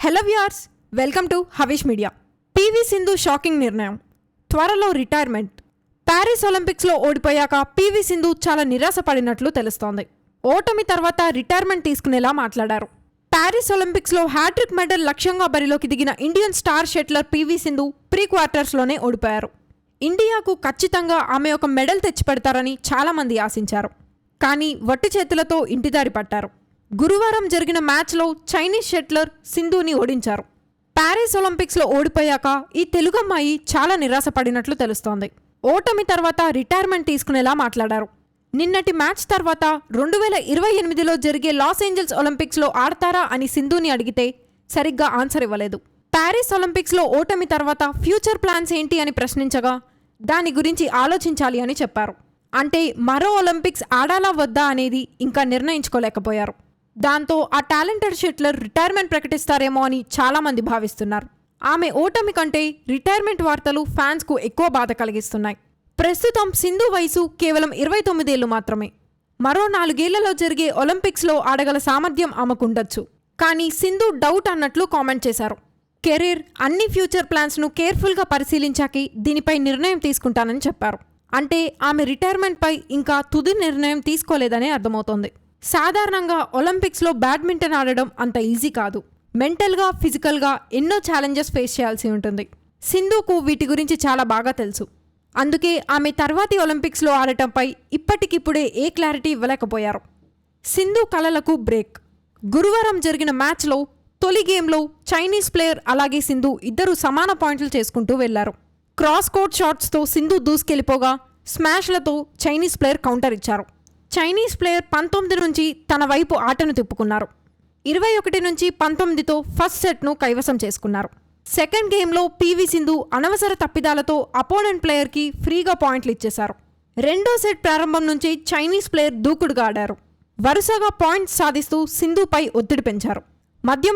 Hello viewers, welcome to Havish media. PV Sindhu shocking నిర్ణయం, త్వరలో retirement. Paris ఒలింపిక్స్లో ఓడిపోయాక పీవీ సింధు చాలా నిరాశపడినట్లు తెలుస్తోంది. ఓటమి తర్వాత రిటైర్మెంట్ తీసుకునేలా మాట్లాడారు. ప్యారిస్ ఒలింపిక్స్లో హ్యాట్రిక్ మెడల్ లక్ష్యంగా బరిలోకి దిగిన Indian star shuttler PV Sindhu pre క్వార్టర్స్లోనే ఓడిపోయారు. ఇండియాకు ఖచ్చితంగా ఆమె ఒక మెడల్ తెచ్చిపెడతారని చాలామంది ఆశించారు. కానీ వట్టి చేతులతో ఇంటిదారి పట్టారు. గురువారం జరిగిన మ్యాచ్లో చైనీస్ షట్లర్ సింధుని ఓడించారు. ప్యారిస్ ఒలింపిక్స్లో ఓడిపోయాక ఈ తెలుగమ్మాయి చాలా నిరాశపడినట్లు తెలుస్తోంది. ఓటమి తర్వాత రిటైర్మెంట్ తీసుకునేలా మాట్లాడారు. నిన్నటి మ్యాచ్ తర్వాత 2028లో జరిగే లాస్ ఏంజల్స్ ఒలింపిక్స్లో ఆడతారా అని సింధుని అడిగితే సరిగ్గా ఆన్సర్ ఇవ్వలేదు. ప్యారిస్ ఒలింపిక్స్లో ఓటమి తర్వాత ఫ్యూచర్ ప్లాన్స్ ఏంటి అని ప్రశ్నించగా దాని గురించి ఆలోచించాలి అని చెప్పారు. అంటే మరో ఒలింపిక్స్ ఆడాలా వద్దా అనేది ఇంకా నిర్ణయించుకోలేకపోయారు. దాంతో ఆ టాలెంటెడ్ షట్లర్ రిటైర్మెంట్ ప్రకటిస్తారేమో అని చాలామంది భావిస్తున్నారు. ఆమె ఓటమి కంటే రిటైర్మెంట్ వార్తలు ఫ్యాన్స్కు ఎక్కువ బాధ కలిగిస్తున్నాయి. ప్రస్తుతం సింధు వయసు కేవలం 29 ఏళ్లు మాత్రమే. మరో 4 ఏళ్లలో జరిగే ఒలింపిక్స్లో ఆడగల సామర్థ్యం ఆమెకుండొచ్చు. కానీ సింధు డౌట్ అన్నట్లు కామెంట్ చేశారు. కెరీర్, అన్ని ఫ్యూచర్ ప్లాన్స్ను కేర్ఫుల్గా పరిశీలించాకి దీనిపై నిర్ణయం తీసుకుంటానని చెప్పారు. అంటే ఆమె రిటైర్మెంట్పై ఇంకా తుది నిర్ణయం తీసుకోలేదనే అర్థమవుతోంది. సాధారణంగా ఒలింపిక్స్లో బ్యాడ్మింటన్ ఆడడం అంత ఈజీ కాదు. మెంటల్గా, ఫిజికల్గా ఎన్నో ఛాలెంజెస్ ఫేస్ చేయాల్సి ఉంటుంది. సింధుకు వీటి గురించి చాలా బాగా తెలుసు. అందుకే ఆమె తర్వాతి ఒలింపిక్స్లో ఆడటంపై ఇప్పటికిప్పుడే ఏ క్లారిటీ ఇవ్వలేకపోయారు. సింధు కలలకు బ్రేక్. గురువారం జరిగిన మ్యాచ్లో తొలి గేమ్లో చైనీస్ ప్లేయర్ అలాగే సింధు ఇద్దరు సమాన పాయింట్లు చేసుకుంటూ వెళ్లారు. క్రాస్ కోర్ట్ షాట్స్తో సింధు దూసుకెళ్లిపోగా స్మాష్లతో చైనీస్ ప్లేయర్ కౌంటర్ ఇచ్చారు. చైనీస్ ప్లేయర్ 19 నుంచి తన వైపు ఆటను తిప్పుకున్నారు. 21 నుంచి 19తో ఫస్ట్ సెట్ను కైవసం చేసుకున్నారు. సెకండ్ గేమ్లో పీవీ సింధు అనవసర తప్పిదాలతో అపోనెంట్ ప్లేయర్కి ఫ్రీగా పాయింట్లు ఇచ్చేశారు. రెండో సెట్ ప్రారంభం నుంచి చైనీస్ ప్లేయర్ దూకుడుగా ఆడారు. వరుసగా పాయింట్స్ సాధిస్తూ సింధుపై ఒత్తిడి పెంచారు.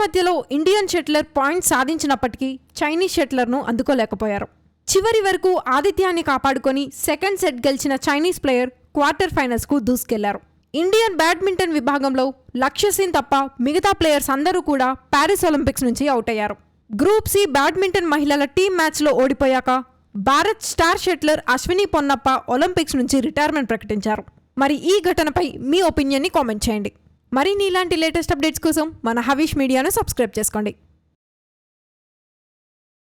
మధ్యలో ఇండియన్ షట్లర్ పాయింట్స్ సాధించినప్పటికీ చైనీస్ షట్లర్ను అందుకోలేకపోయారు. చివరి వరకు ఆధిత్యాన్ని కాపాడుకొని సెకండ్ సెట్ గెలిచిన చైనీస్ ప్లేయర్ క్వార్టర్ ఫైనల్స్కు దూసుకెళ్లారు. ఇండియన్ బ్యాడ్మింటన్ విభాగంలో లక్ష్య సేన్ తప్ప మిగతా ప్లేయర్స్ అందరూ కూడా ప్యారిస్ ఒలింపిక్స్ నుంచి అవుట్ అయ్యారు. గ్రూప్ సి బ్యాడ్మింటన్ మహిళల టీం మ్యాచ్లో ఓడిపోయాక Bharat star shuttler Ashwini Ponnappa Olympics నుంచి రిటైర్మెంట్ ప్రకటించారు. మరి ఈ ఘటనపై మీ ఒపీనియన్ని కామెంట్ చేయండి. మరిన్ని ఇలాంటి లేటెస్ట్ అప్డేట్స్ కోసం మన హవీష్ మీడియాను సబ్స్క్రైబ్ చేసుకోండి.